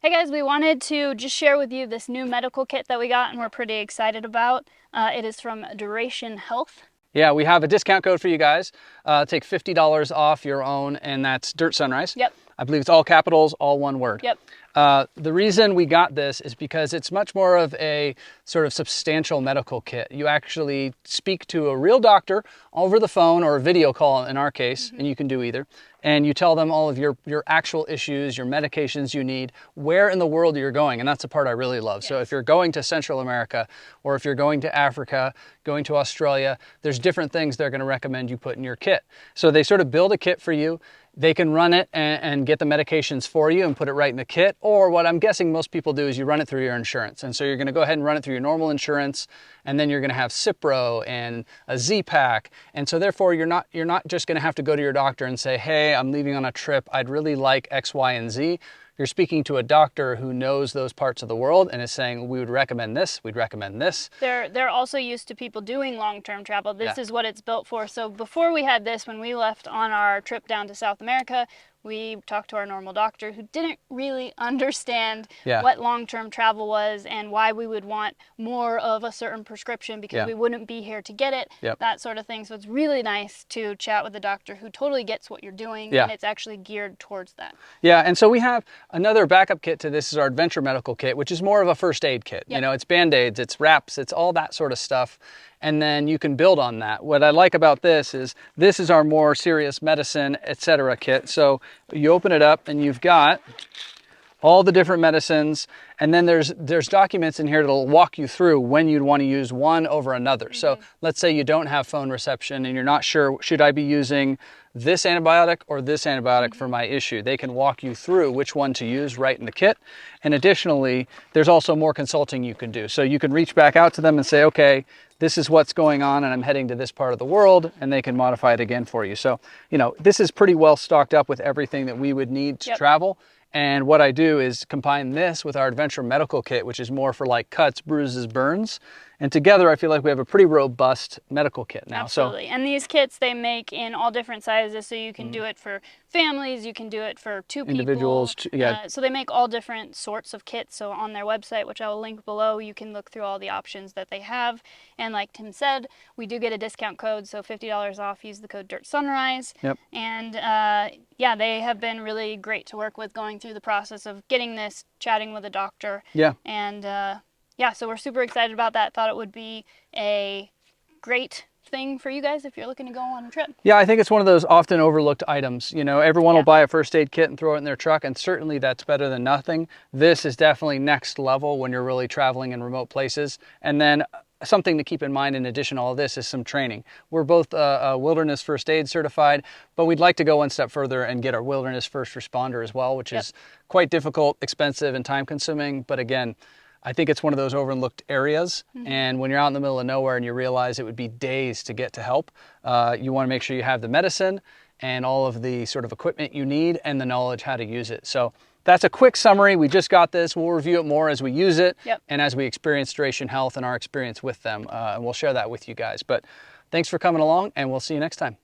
Hey guys, we wanted to just share with you this new medical kit that we got and we're pretty excited about. It is from Duration Health. Yeah, we have a discount code for you guys. Take $50 off your own, and that's Dirt Sunrise. Yep. I believe it's all capitals, all one word. Yep. The reason we got this is because it's much more of a sort of substantial medical kit. You actually speak to a real doctor over the phone or a video call in our case, and you can do either. And you tell them all of your actual issues, your medications you need, where in the world you're going. And that's the part I really love. Yes. So if you're going to Central America, or if you're going to Africa, going to Australia, there's different things they're going to recommend you put in your kit. So they sort of build a kit for you. They can run it and get the medications for you and put it right in the kit. Or what I'm guessing most people do is you run it through your insurance. And so you're going to go ahead and run it through your normal insurance, and then you're going to have Cipro and a Z-Pack. And so therefore you're not just going to have to go to your doctor and say, hey, I'm leaving on a trip. I'd really like X, Y, and Z. You're speaking to a doctor who knows those parts of the world and is saying, we would recommend this, we'd recommend this. They're also used to people doing long-term travel. This is what it's built for. So before we had this, when we left on our trip down to South America, we talked to our normal doctor who didn't really understand what long-term travel was and why we would want more of a certain prescription because we wouldn't be here to get it, that sort of thing. So it's really nice to chat with a doctor who totally gets what you're doing and it's actually geared towards that. Yeah, and so we have another backup kit to this is our Adventure Medical Kit, which is more of a first aid kit. You know, it's Band-Aids, it's wraps, it's all that sort of stuff. And then you can build on that. What I like about this is our more serious medicine, etc. kit. So you open it up and you've got all the different medicines, and then there's documents in here that'll walk you through when you'd want to use one over another. So let's say you don't have phone reception and you're not sure, should I be using this antibiotic or this antibiotic for my issue? They can walk you through which one to use right in the kit. And additionally, there's also more consulting you can do. So you can reach back out to them and say, okay, this is what's going on and I'm heading to this part of the world, and they can modify it again for you. So, you know, this is pretty well stocked up with everything that we would need to travel. And what I do is combine this with our Adventure Medical Kit, which is more for like cuts, bruises, burns. And together, I feel like we have a pretty robust medical kit now. Absolutely. And these kits, they make in all different sizes. So you can do it for families, you can do it for two individuals, people. So they make all different sorts of kits. So on their website, which I will link below, you can look through all the options that they have. And like Tim said, we do get a discount code. So $50 off, use the code DIRTSUNRISE. Yep. And yeah, they have been really great to work with going through the process of getting this, chatting with a doctor. Yeah. And yeah, so we're super excited about that. Thought it would be a great thing for you guys if you're looking to go on a trip. Yeah, I think it's one of those often overlooked items. You know, everyone will buy a first aid kit and throw it in their truck, and certainly that's better than nothing. This is definitely next level when you're really traveling in remote places. And then something to keep in mind in addition to all of this is some training. We're both wilderness first aid certified, but we'd like to go one step further and get our wilderness first responder as well, which is quite difficult, expensive, and time consuming. But again, I think it's one of those overlooked areas. And when you're out in the middle of nowhere and you realize it would be days to get to help, you want to make sure you have the medicine and all of the sort of equipment you need and the knowledge how to use it. So that's a quick summary. We just got this. We'll review it more as we use it and as we experience Duration Health and our experience with them. And we'll share that with you guys. But thanks for coming along, and we'll see you next time.